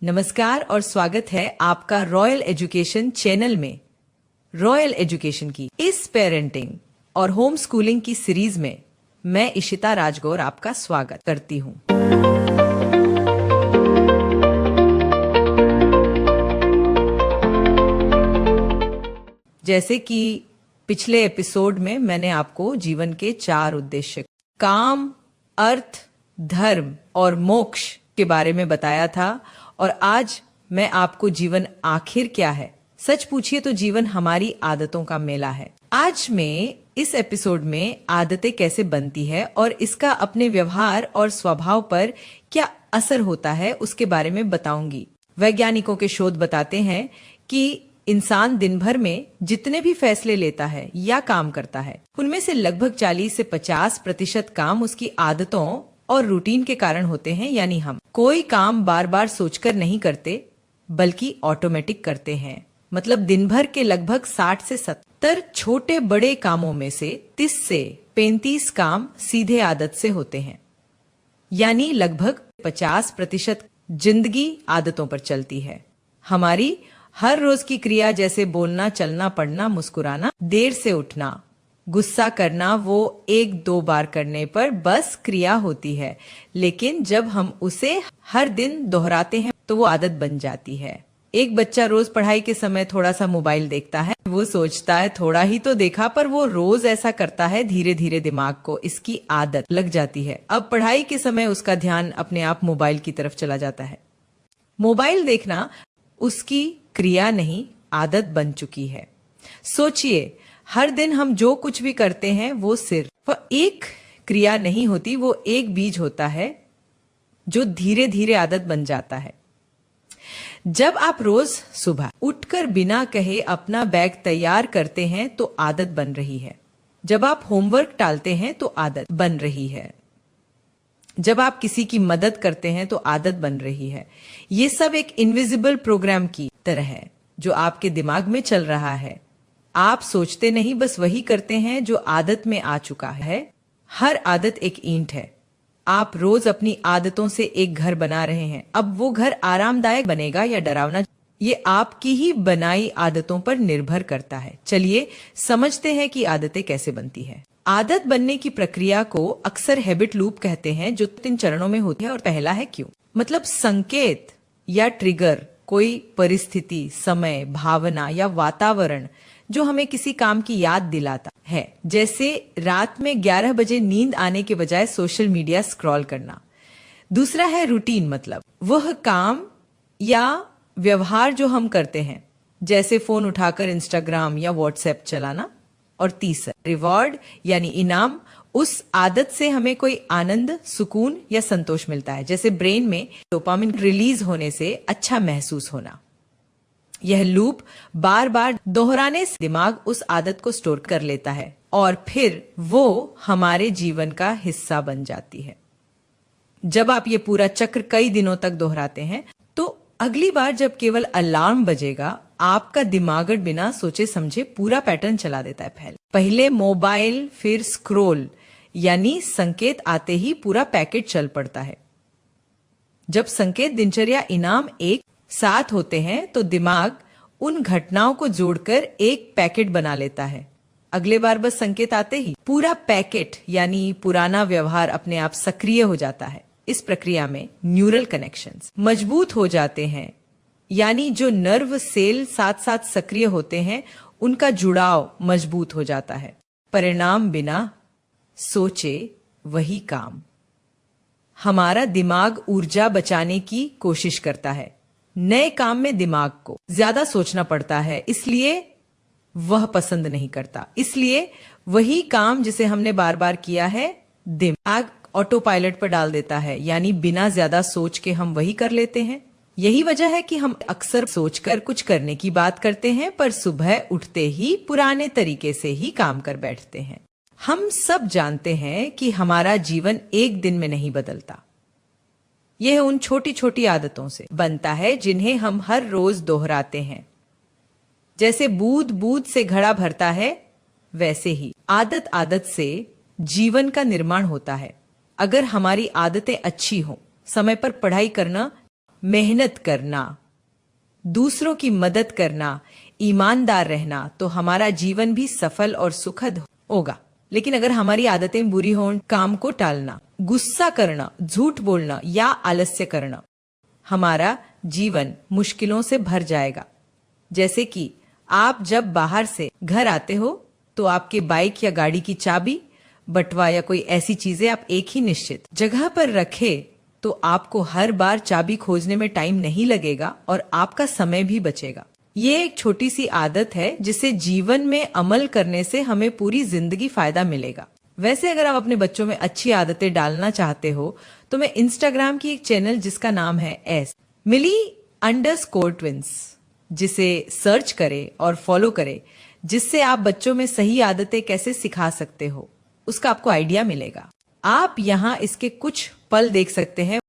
नमस्कार और स्वागत है आपका रॉयल एजुकेशन चैनल में। रॉयल एजुकेशन की इस पेरेंटिंग और होम स्कूलिंग की सीरीज में मैं इशिता राजगौर आपका स्वागत करती हूँ। जैसे कि पिछले एपिसोड में मैंने आपको जीवन के 4 उद्देश्य काम, अर्थ, धर्म और मोक्ष के बारे में बताया था और आज मैं आपको जीवन आखिर क्या है, सच पूछिए तो जीवन हमारी आदतों का मेला है। आज मैं इस एपिसोड में आदतें कैसे बनती है और इसका अपने व्यवहार और स्वभाव पर क्या असर होता है उसके बारे में बताऊंगी। वैज्ञानिकों के शोध बताते हैं कि इंसान दिन भर में जितने भी फैसले लेता है या काम करता है उनमें से लगभग 40 से 50% काम उसकी आदतों और रूटीन के कारण होते हैं। यानी हम कोई काम बार बार सोचकर नहीं करते बल्कि ऑटोमेटिक करते हैं। मतलब दिन भर के लगभग 60 से 70 छोटे बड़े कामों में से 30 से 35 काम सीधे आदत से होते हैं। यानी लगभग 50% जिंदगी आदतों पर चलती है। हमारी हर रोज की क्रिया जैसे बोलना, चलना, पढ़ना, मुस्कुराना, देर से उठना, गुस्सा करना, वो 1-2 बार करने पर बस क्रिया होती है, लेकिन जब हम उसे हर दिन दोहराते हैं तो वो आदत बन जाती है। एक बच्चा रोज पढ़ाई के समय थोड़ा सा मोबाइल देखता है, वो सोचता है थोड़ा ही तो देखा, पर वो रोज ऐसा करता है। धीरे धीरे दिमाग को इसकी आदत लग जाती है। अब पढ़ाई के समय उसका ध्यान अपने आप मोबाइल की तरफ चला जाता है। मोबाइल देखना उसकी क्रिया नहीं, आदत बन चुकी है। सोचिए, हर दिन हम जो कुछ भी करते हैं वो सिर्फ एक क्रिया नहीं होती, वो एक बीज होता है जो धीरे धीरे आदत बन जाता है। जब आप रोज सुबह उठकर बिना कहे अपना बैग तैयार करते हैं तो आदत बन रही है। जब आप होमवर्क टालते हैं तो आदत बन रही है। जब आप किसी की मदद करते हैं तो आदत बन रही है। ये सब एक इनविजिबल प्रोग्राम की तरह है जो आपके दिमाग में चल रहा है। आप सोचते नहीं, बस वही करते हैं जो आदत में आ चुका है। हर आदत एक ईंट है। आप रोज अपनी आदतों से एक घर बना रहे हैं। अब वो घर आरामदायक बनेगा या डरावना, ये आपकी ही बनाई आदतों पर निर्भर करता है। चलिए समझते हैं कि आदतें कैसे बनती है। आदत बनने की प्रक्रिया को अक्सर हैबिट लूप कहते हैं, जो 3 चरणों में होती है। और पहला है क्यों, मतलब संकेत या ट्रिगर, कोई परिस्थिति, समय, भावना या वातावरण जो हमें किसी काम की याद दिलाता है। जैसे रात में 11 बजे नींद आने के बजाय सोशल मीडिया स्क्रॉल करना। दूसरा है रूटीन, मतलब वह काम या व्यवहार जो हम करते हैं, जैसे फोन उठाकर इंस्टाग्राम या व्हाट्सएप चलाना। और तीसरा रिवॉर्ड यानी इनाम, उस आदत से हमें कोई आनंद, सुकून या संतोष मिलता है, जैसे ब्रेन में डोपामिन रिलीज होने से अच्छा महसूस होना। यह लूप बार बार दोहराने से दिमाग उस आदत को स्टोर कर लेता है और फिर वो हमारे जीवन का हिस्सा बन जाती है। जब आप ये पूरा चक्र कई दिनों तक दोहराते हैं तो अगली बार जब केवल अलार्म बजेगा, आपका दिमाग बिना सोचे समझे पूरा पैटर्न चला देता है। पहले मोबाइल, फिर स्क्रोल, यानी संकेत आते ही पूरा पैकेट चल पड़ता है। जब संकेत, दिनचर्या, इनाम एक साथ होते हैं तो दिमाग उन घटनाओं को जोड़कर एक पैकेट बना लेता है। अगले बार बस संकेत आते ही पूरा पैकेट यानी पुराना व्यवहार अपने आप सक्रिय हो जाता है। इस प्रक्रिया में न्यूरल कनेक्शंस मजबूत हो जाते हैं, यानी जो नर्व सेल साथ साथ सक्रिय होते हैं उनका जुड़ाव मजबूत हो जाता है। परिणाम, बिना सोचे वही काम। हमारा दिमाग ऊर्जा बचाने की कोशिश करता है। नए काम में दिमाग को ज्यादा सोचना पड़ता है, इसलिए वह पसंद नहीं करता। इसलिए वही काम जिसे हमने बार बार किया है दिमाग ऑटो पायलट पर डाल देता है, यानी बिना ज्यादा सोच के हम वही कर लेते हैं। यही वजह है कि हम अक्सर सोचकर कुछ करने की बात करते हैं, पर सुबह उठते ही पुराने तरीके से ही काम कर बैठते हैं। हम सब जानते हैं कि हमारा जीवन एक दिन में नहीं बदलता। यह उन छोटी छोटी आदतों से बनता है जिन्हें हम हर रोज दोहराते हैं। जैसे बूंद बूंद से घड़ा भरता है, वैसे ही आदत आदत से जीवन का निर्माण होता है। अगर हमारी आदतें अच्छी हों, समय पर पढ़ाई करना, मेहनत करना, दूसरों की मदद करना, ईमानदार रहना, तो हमारा जीवन भी सफल और सुखद होगा। लेकिन अगर हमारी आदतें बुरी हों, काम को टालना, गुस्सा करना, झूठ बोलना या आलस्य करना, हमारा जीवन मुश्किलों से भर जाएगा। जैसे कि आप जब बाहर से घर आते हो तो आपके बाइक या गाड़ी की चाबी, बटवा या कोई ऐसी चीजें आप एक ही निश्चित जगह पर रखे तो आपको हर बार चाबी खोजने में टाइम नहीं लगेगा और आपका समय भी बचेगा। ये एक छोटी सी आदत है जिसे जीवन में अमल करने से हमें पूरी जिंदगी फायदा मिलेगा। वैसे अगर आप अपने बच्चों में अच्छी आदतें डालना चाहते हो तो मैं इंस्टाग्राम की एक चैनल जिसका नाम है मिली_ट्विंस, जिसे सर्च करें और फॉलो करें, जिससे आप बच्चों में सही आदतें कैसे सिखा सकते हो उसका आपको आइडिया मिलेगा। आप यहाँ इसके कुछ पल देख सकते हैं।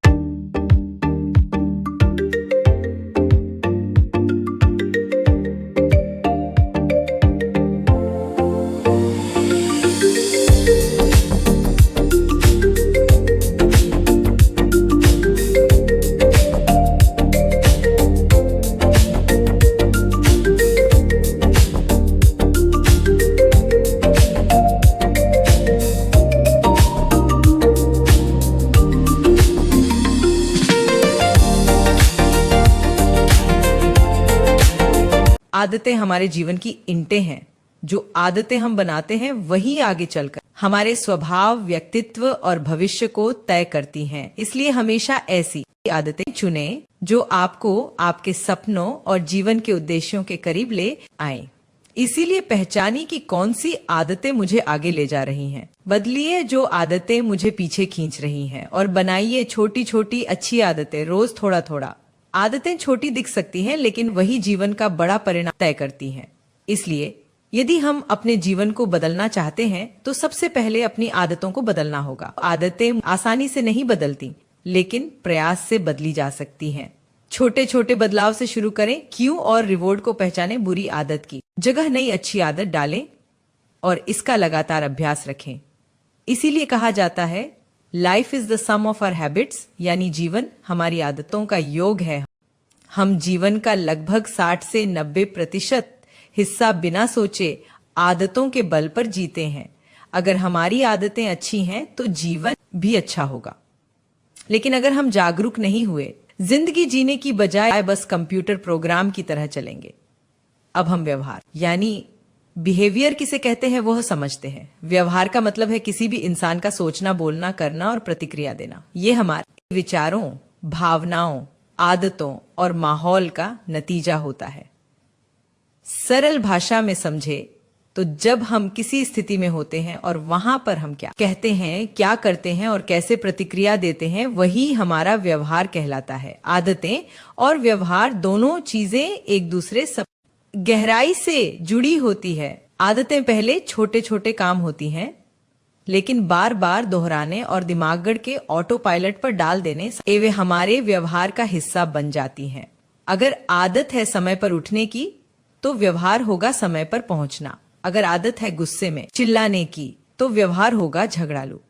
आदतें हमारे जीवन की ईंटें हैं। जो आदतें हम बनाते हैं वही आगे चलकर हमारे स्वभाव, व्यक्तित्व और भविष्य को तय करती हैं। इसलिए हमेशा ऐसी आदतें चुनें जो आपको आपके सपनों और जीवन के उद्देश्यों के करीब ले आए। इसीलिए पहचानिए कि कौन सी आदतें मुझे आगे ले जा रही हैं। बदलिए जो आदतें मुझे पीछे खींच रही हैं और बनाइए छोटी छोटी अच्छी आदतें, रोज थोड़ा थोड़ा। आदतें छोटी दिख सकती हैं लेकिन वही जीवन का बड़ा परिणाम तय करती हैं। इसलिए यदि हम अपने जीवन को बदलना चाहते हैं तो सबसे पहले अपनी आदतों को बदलना होगा। आदतें आसानी से नहीं बदलती लेकिन प्रयास से बदली जा सकती हैं। छोटे छोटे बदलाव से शुरू करें। क्यों और रिवॉर्ड को पहचानें। बुरी आदत की जगह नई अच्छी आदत डालें और इसका लगातार अभ्यास रखें। इसीलिए कहा जाता है life is the sum of our habits, यानी जीवन हमारी आदतों का योग है। हम जीवन का लगभग 60 से 90% हिस्सा बिना सोचे आदतों के बल पर जीते हैं। अगर हमारी आदतें अच्छी हैं तो जीवन भी अच्छा होगा। लेकिन अगर हम जागरूक नहीं हुए, जिंदगी जीने की बजाय बस कंप्यूटर प्रोग्राम की तरह चलेंगे। अब हम व्यवहार यानी बिहेवियर किसे कहते हैं वह समझते हैं। व्यवहार का मतलब है किसी भी इंसान का सोचना, बोलना, करना और प्रतिक्रिया देना। ये हमारे विचारों, भावनाओं, आदतों और माहौल का नतीजा होता है। सरल भाषा में समझे तो जब हम किसी स्थिति में होते हैं और वहां पर हम क्या कहते हैं, क्या करते हैं और कैसे प्रतिक्रिया देते हैं, वही हमारा व्यवहार कहलाता है। आदतें और व्यवहार दोनों चीजें एक दूसरे से गहराई से जुड़ी होती है। आदतें पहले छोटे छोटे काम होती हैं लेकिन बार बार दोहराने और दिमागगढ़ के ऑटो पायलट पर डाल देने से वे हमारे व्यवहार का हिस्सा बन जाती हैं। अगर आदत है समय पर उठने की तो व्यवहार होगा समय पर पहुंचना। अगर आदत है गुस्से में चिल्लाने की तो व्यवहार होगा झगड़ालू।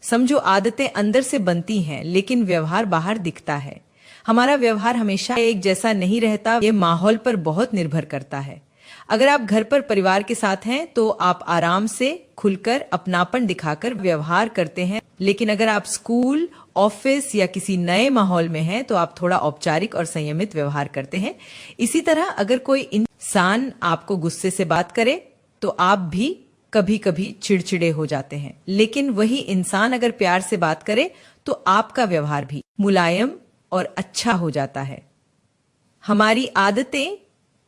समझो आदतें अंदर से बनती हैं लेकिन व्यवहार बाहर दिखता है। हमारा व्यवहार हमेशा एक जैसा नहीं रहता, ये माहौल पर बहुत निर्भर करता है। अगर आप घर पर परिवार के साथ हैं तो आप आराम से खुलकर अपनापन दिखाकर व्यवहार करते हैं, लेकिन अगर आप स्कूल, ऑफिस या किसी नए माहौल में हैं तो आप थोड़ा औपचारिक और संयमित व्यवहार करते हैं। इसी तरह अगर कोई इंसान आपको गुस्से से बात करे तो आप भी कभी कभी चिड़चिड़े हो जाते हैं, लेकिन वही इंसान अगर प्यार से बात करे तो आपका व्यवहार भी मुलायम और अच्छा हो जाता है। हमारी आदतें,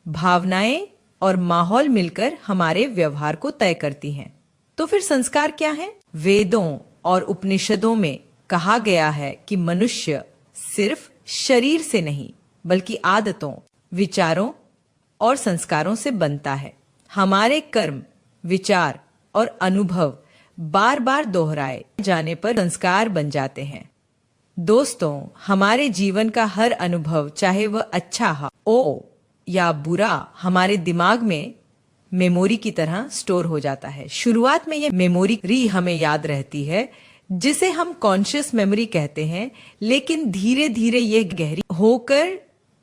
भावनाएं और माहौल मिलकर हमारे व्यवहार को तय करती हैं। तो फिर संस्कार क्या है? वेदों और उपनिषदों में कहा गया है कि मनुष्य सिर्फ शरीर से नहीं बल्कि आदतों, विचारों और संस्कारों से बनता है। हमारे कर्म, विचार और अनुभव बार बार दोहराए जाने पर संस्कार बन जाते हैं। दोस्तों, हमारे जीवन का हर अनुभव, चाहे वह अच्छा हो या बुरा, हमारे दिमाग में मेमोरी की तरह स्टोर हो जाता है। शुरुआत में यह मेमोरी हमें याद रहती है, जिसे हम कॉन्शियस मेमोरी कहते हैं, लेकिन धीरे धीरे ये गहरी होकर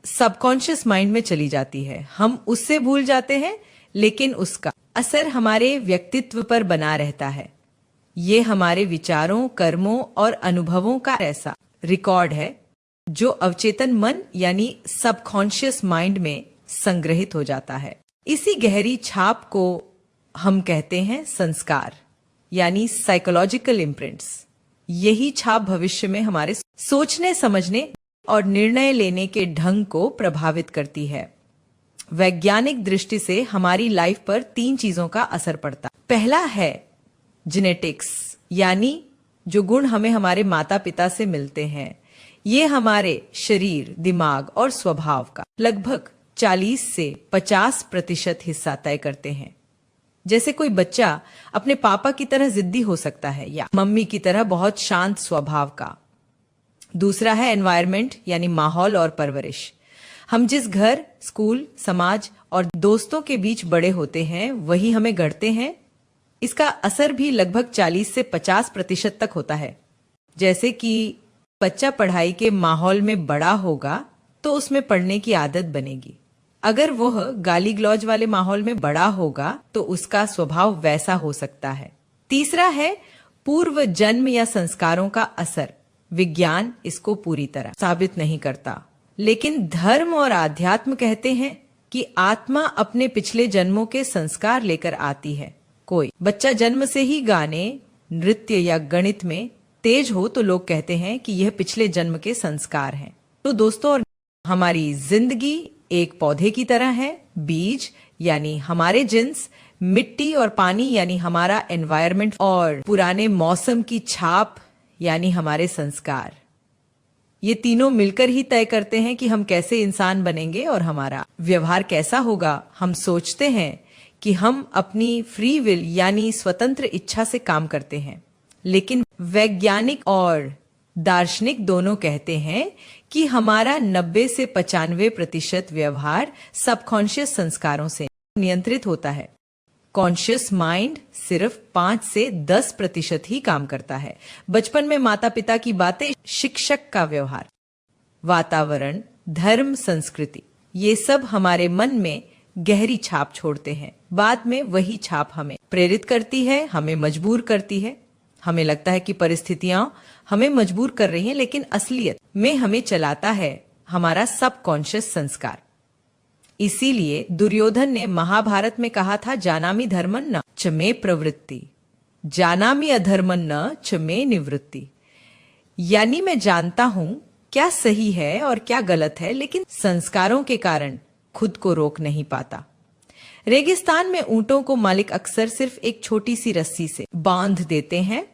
सबकॉन्शियस माइंड में चली जाती है। हम उससे भूल जाते हैं, लेकिन उसका असर हमारे व्यक्तित्व पर बना रहता है। ये हमारे विचारों, कर्मों और अनुभवों का ऐसा रिकॉर्ड है जो अवचेतन मन यानी सबकॉन्शियस माइंड में संग्रहित हो जाता है। इसी गहरी छाप को हम कहते हैं संस्कार यानी साइकोलॉजिकल इम्प्रिंट्स। यही छाप भविष्य में हमारे सोचने, समझने और निर्णय लेने के ढंग को प्रभावित करती है। वैज्ञानिक दृष्टि से हमारी लाइफ पर 3 चीजों का असर पड़ता है। पहला है जेनेटिक्स, यानी जो गुण हमें हमारे माता पिता से मिलते हैं। ये हमारे शरीर, दिमाग और स्वभाव का लगभग 40 से 50% हिस्सा तय करते हैं। जैसे कोई बच्चा अपने पापा की तरह जिद्दी हो सकता है या मम्मी की तरह बहुत शांत स्वभाव का। दूसरा है एनवायरनमेंट यानी माहौल और परवरिश। हम जिस घर, स्कूल, समाज और दोस्तों के बीच बड़े होते हैं वही हमें गढ़ते हैं। इसका असर भी लगभग 40 से 50% तक होता है। जैसे कि बच्चा पढ़ाई के माहौल में बड़ा होगा तो उसमें पढ़ने की आदत बनेगी। अगर वह गाली गलौज वाले माहौल में बड़ा होगा तो उसका स्वभाव वैसा हो सकता है। तीसरा है पूर्व जन्म या संस्कारों का असर। विज्ञान इसको पूरी तरह साबित नहीं करता, लेकिन धर्म और आध्यात्म कहते हैं कि आत्मा अपने पिछले जन्मों के संस्कार लेकर आती है। कोई बच्चा जन्म से ही गाने, नृत्य या गणित में तेज हो तो लोग कहते हैं कि यह पिछले जन्म के संस्कार हैं। तो दोस्तों, और हमारी जिंदगी एक पौधे की तरह है। बीज यानी हमारे जिन्स, मिट्टी और पानी यानी हमारा एनवायरनमेंट, और पुराने मौसम की छाप यानी हमारे संस्कार। ये तीनों मिलकर ही तय करते हैं कि हम कैसे इंसान बनेंगे और हमारा व्यवहार कैसा होगा। हम सोचते हैं कि हम अपनी फ्री विल यानी स्वतंत्र इच्छा से काम करते हैं, लेकिन वैज्ञानिक और दार्शनिक दोनों कहते हैं कि हमारा 90 से 95% व्यवहार सबकॉन्शियस संस्कारों से नियंत्रित होता है। कॉन्शियस माइंड सिर्फ 5 से 10% ही काम करता है। बचपन में माता पिता की बातें, शिक्षक का व्यवहार, वातावरण, धर्म, संस्कृति, ये सब हमारे मन में गहरी छाप छोड़ते हैं। बाद में वही छाप हमें प्रेरित करती है, हमें मजबूर करती है। हमें लगता है कि परिस्थितियां हमें मजबूर कर रही हैं, लेकिन असलियत में हमें चलाता है हमारा सबकॉन्शियस संस्कार। इसीलिए दुर्योधन ने महाभारत में कहा था, जानामि धर्मं न च मे प्रवृत्ति, जानामि अधर्मं न च मे निवृत्ति। यानी मैं जानता हूं क्या सही है और क्या गलत है, लेकिन संस्कारों के कारण खुद को रोक नहीं पाता। रेगिस्तान में ऊंटों को मालिक अक्सर सिर्फ एक छोटी सी रस्सी से बांध देते हैं।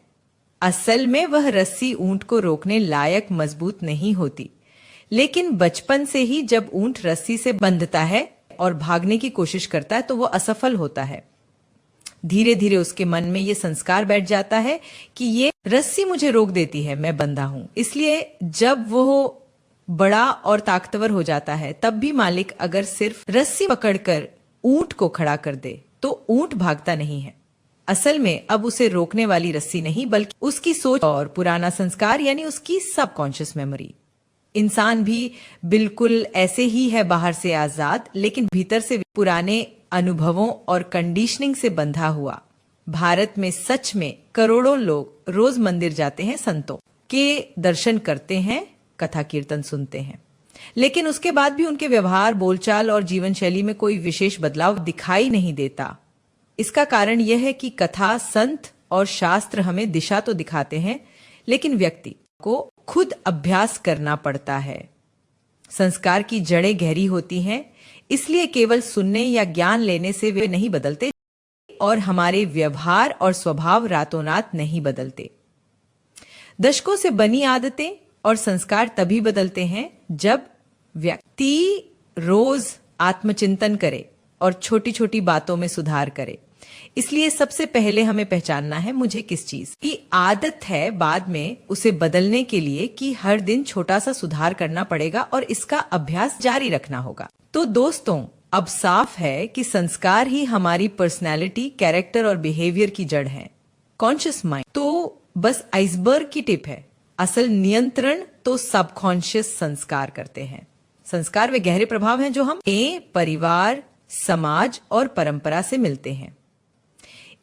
असल में वह रस्सी ऊंट को रोकने लायक मजबूत नहीं होती, लेकिन बचपन से ही जब ऊंट रस्सी से बंधता है और भागने की कोशिश करता है तो वो असफल होता है। धीरे धीरे उसके मन में ये संस्कार बैठ जाता है कि ये रस्सी मुझे रोक देती है, मैं बंधा हूं। इसलिए जब वो बड़ा और ताकतवर हो जाता है तब भी मालिक अगर सिर्फ रस्सी पकड़कर ऊंट को खड़ा कर दे तो ऊंट भागता नहीं है। असल में अब उसे रोकने वाली रस्सी नहीं, बल्कि उसकी सोच और पुराना संस्कार यानी उसकी सबकॉन्शियस मेमोरी। इंसान भी बिल्कुल ऐसे ही है, बाहर से आजाद लेकिन भीतर से पुराने अनुभवों और कंडीशनिंग से बंधा हुआ। भारत में सच में करोड़ों लोग रोज मंदिर जाते हैं, संतों के दर्शन करते हैं, कथा कीर्तन सुनते हैं, लेकिन उसके बाद भी उनके व्यवहार, बोलचाल और जीवन शैली में कोई विशेष बदलाव दिखाई नहीं देता। इसका कारण यह है कि कथा, संत और शास्त्र हमें दिशा तो दिखाते हैं, लेकिन व्यक्ति को खुद अभ्यास करना पड़ता है। संस्कार की जड़ें गहरी होती हैं, इसलिए केवल सुनने या ज्ञान लेने से वे नहीं बदलते और हमारे व्यवहार और स्वभाव रातों रात नहीं बदलते। दशकों से बनी आदतें और संस्कार तभी बदलते हैं जब व्यक्ति रोज आत्मचिंतन करे और छोटी छोटी बातों में सुधार करे। इसलिए सबसे पहले हमें पहचानना है मुझे किस चीज की आदत है, बाद में उसे बदलने के लिए कि हर दिन छोटा सा सुधार करना पड़ेगा और इसका अभ्यास जारी रखना होगा। तो दोस्तों, अब साफ है कि संस्कार ही हमारी पर्सनैलिटी, कैरेक्टर और बिहेवियर की जड़ है। कॉन्शियस माइंड तो बस आइसबर्ग की टिप है। असल नियंत्रण तो सबकॉन्शियस संस्कार करते हैं। संस्कार वे गहरे प्रभाव हैं जो हम परिवार, समाज और परंपरा से मिलते हैं।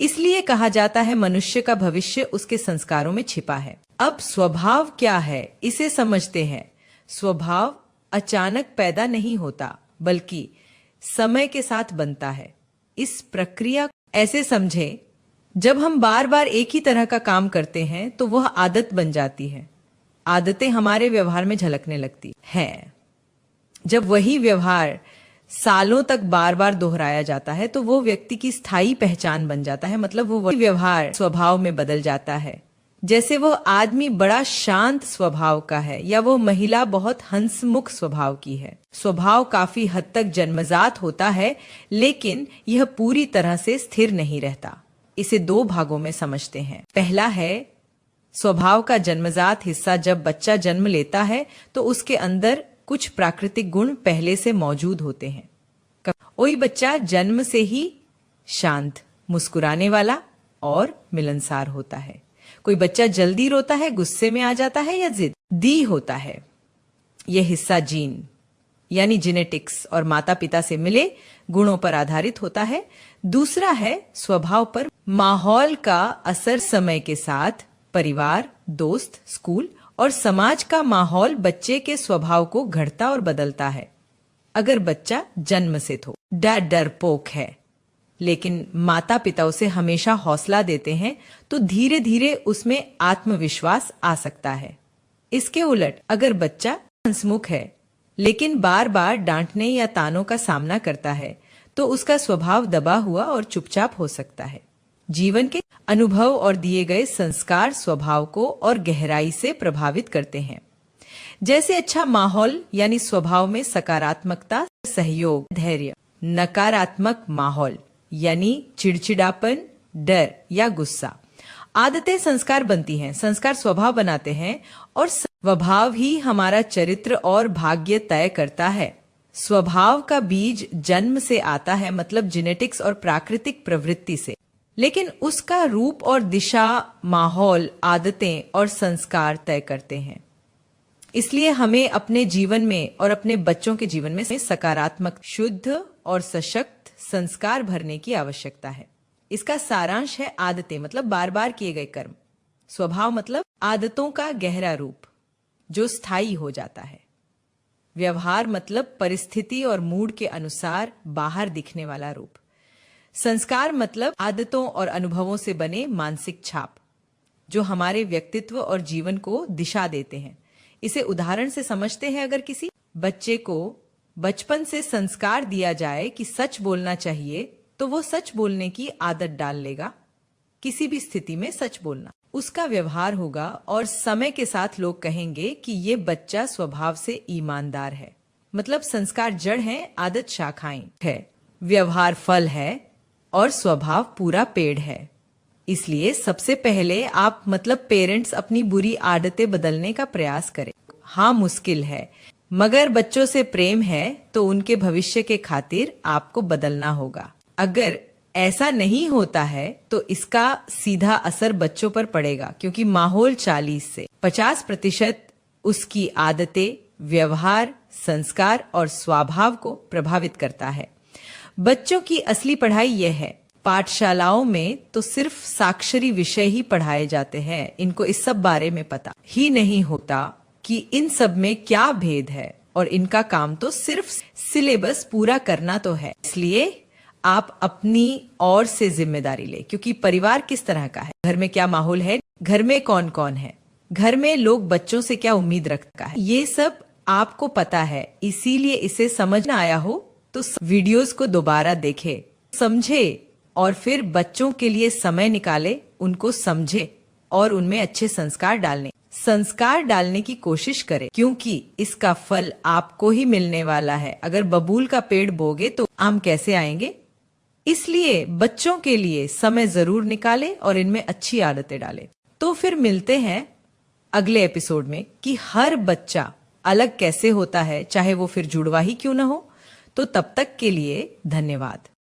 इसलिए कहा जाता है मनुष्य का भविष्य उसके संस्कारों में छिपा है। अब स्वभाव क्या है इसे समझते हैं। स्वभाव अचानक पैदा नहीं होता, बल्कि समय के साथ बनता है। इस प्रक्रिया को ऐसे समझे, जब हम बार बार एक ही तरह का काम करते हैं तो वह आदत बन जाती है। आदतें हमारे व्यवहार में झलकने लगती है। जब वही व्यवहार सालों तक बार बार दोहराया जाता है तो वो व्यक्ति की स्थायी पहचान बन जाता है। मतलब वो वही व्यवहार स्वभाव में बदल जाता है। जैसे वो आदमी बड़ा शांत स्वभाव का है या वो महिला बहुत हंसमुख स्वभाव की है। स्वभाव काफी हद तक जन्मजात होता है, लेकिन यह पूरी तरह से स्थिर नहीं रहता। इसे दो भागों में समझते हैं। पहला है स्वभाव का जन्मजात हिस्सा। जब बच्चा जन्म लेता है तो उसके अंदर कुछ प्राकृतिक गुण पहले से मौजूद होते हैं। कोई बच्चा जन्म से ही शांत, मुस्कुराने वाला और मिलनसार होता है। कोई बच्चा जल्दी रोता है, गुस्से में आ जाता है या जिद्दी होता है। यह हिस्सा जीन यानी जेनेटिक्स और माता पिता से मिले गुणों पर आधारित होता है। दूसरा है स्वभाव पर माहौल का असर। समय के साथ परिवार, दोस्त, स्कूल और समाज का माहौल बच्चे के स्वभाव को घड़ता और बदलता है। अगर बच्चा जन्म से तो डरपोक है, लेकिन माता पिता उसे हमेशा हौसला देते हैं, तो धीरे धीरे उसमें आत्मविश्वास आ सकता है। इसके उलट अगर बच्चा हंसमुख है लेकिन बार बार डांटने या तानों का सामना करता है, तो उसका स्वभाव दबा हुआ और चुपचाप हो सकता है। जीवन के अनुभव और दिए गए संस्कार स्वभाव को और गहराई से प्रभावित करते हैं। जैसे अच्छा माहौल यानी स्वभाव में सकारात्मकता, सहयोग, धैर्य। नकारात्मक माहौल यानी चिड़चिड़ापन, डर या गुस्सा। आदतें संस्कार बनती हैं, संस्कार स्वभाव बनाते हैं और स्वभाव ही हमारा चरित्र और भाग्य तय करता है। स्वभाव का बीज जन्म से आता है, मतलब जेनेटिक्स और प्राकृतिक प्रवृत्ति से, लेकिन उसका रूप और दिशा माहौल, आदतें और संस्कार तय करते हैं। इसलिए हमें अपने जीवन में और अपने बच्चों के जीवन में सकारात्मक, शुद्ध और सशक्त संस्कार भरने की आवश्यकता है। इसका सारांश है आदतें मतलब बार बार किए गए कर्म। स्वभाव मतलब आदतों का गहरा रूप जो स्थायी हो जाता है। व्यवहार मतलब परिस्थिति और मूड के अनुसार बाहर दिखने वाला रूप। संस्कार मतलब आदतों और अनुभवों से बने मानसिक छाप जो हमारे व्यक्तित्व और जीवन को दिशा देते हैं। इसे उदाहरण से समझते हैं। अगर किसी बच्चे को बचपन से संस्कार दिया जाए कि सच बोलना चाहिए, तो वो सच बोलने की आदत डाल लेगा। किसी भी स्थिति में सच बोलना उसका व्यवहार होगा और समय के साथ लोग कहेंगे कि ये बच्चा स्वभाव से ईमानदार है। मतलब संस्कार जड़ है, आदत शाखाएं है, व्यवहार फल है और स्वभाव पूरा पेड़ है। इसलिए सबसे पहले आप मतलब पेरेंट्स अपनी बुरी आदतें बदलने का प्रयास करें। हाँ, मुश्किल है, मगर बच्चों से प्रेम है तो उनके भविष्य के खातिर आपको बदलना होगा। अगर ऐसा नहीं होता है तो इसका सीधा असर बच्चों पर पड़ेगा, क्योंकि माहौल 40 से 50% उसकी आदतें, व्यवहार, संस्कार और स्वभाव को प्रभावित करता है। बच्चों की असली पढ़ाई यह है। पाठशालाओं में तो सिर्फ साक्षरी विषय ही पढ़ाए जाते हैं। इनको इस सब बारे में पता ही नहीं होता कि इन सब में क्या भेद है, और इनका काम तो सिर्फ सिलेबस पूरा करना तो है। इसलिए आप अपनी ओर से जिम्मेदारी ले, क्योंकि परिवार किस तरह का है, घर में क्या माहौल है, घर में कौन कौन है, घर में लोग बच्चों से क्या उम्मीद रखता है, ये सब आपको पता है। इसीलिए इसे समझ ना आया हो तो वीडियोस को दोबारा देखे, समझे और फिर बच्चों के लिए समय निकाले, उनको समझे और उनमें अच्छे संस्कार डालने की कोशिश करें, क्योंकि इसका फल आपको ही मिलने वाला है। अगर बबूल का पेड़ बोगे तो आम कैसे आएंगे? इसलिए बच्चों के लिए समय जरूर निकालें और इनमें अच्छी आदतें डालें। तो फिर मिलते हैं अगले एपिसोड में कि हर बच्चा अलग कैसे होता है, चाहे वो फिर जुड़वा ही क्यों ना हो। तो तब तक के लिए धन्यवाद।